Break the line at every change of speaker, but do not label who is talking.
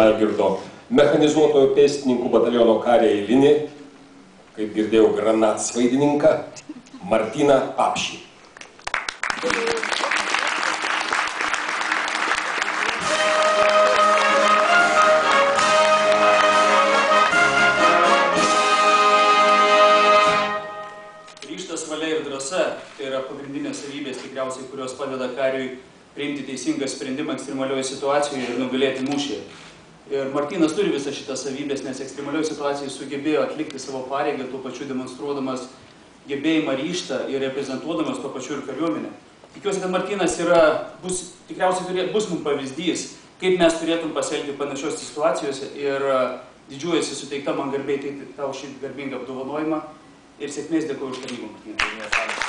Žalgirdo mechanizuotojo pėstininkų bataliono karį eilinį, kaip girdėjau, granatsvaidininką Martyną Papšį.
Ryžtas, valia ir drąsa tai yra pagrindinės savybės tikriausiai, kurios padeda kariui priimti teisingą sprendimą ekstremalioje situacijoje ir nugalėti mūšyje. Ir Martynas turi visą šitą savybės, nes ekstremalioje situacijoje sugebėjo atlikti savo pareigą, tuo pačiu demonstruodamas gebėjimą ryžtą ir reprezentuodamas tuo pačiu ir kariuomenę. Tikiuosi, kad Martynas tikriausiai bus mums pavyzdys, kaip mes turėtum pasielgti panašiose situacijose ir didžiuojasi suteikta man garbė teikti tau šį garbingą apdovanojimą ir sėkmės dėkoju už tarnybą, Martynai.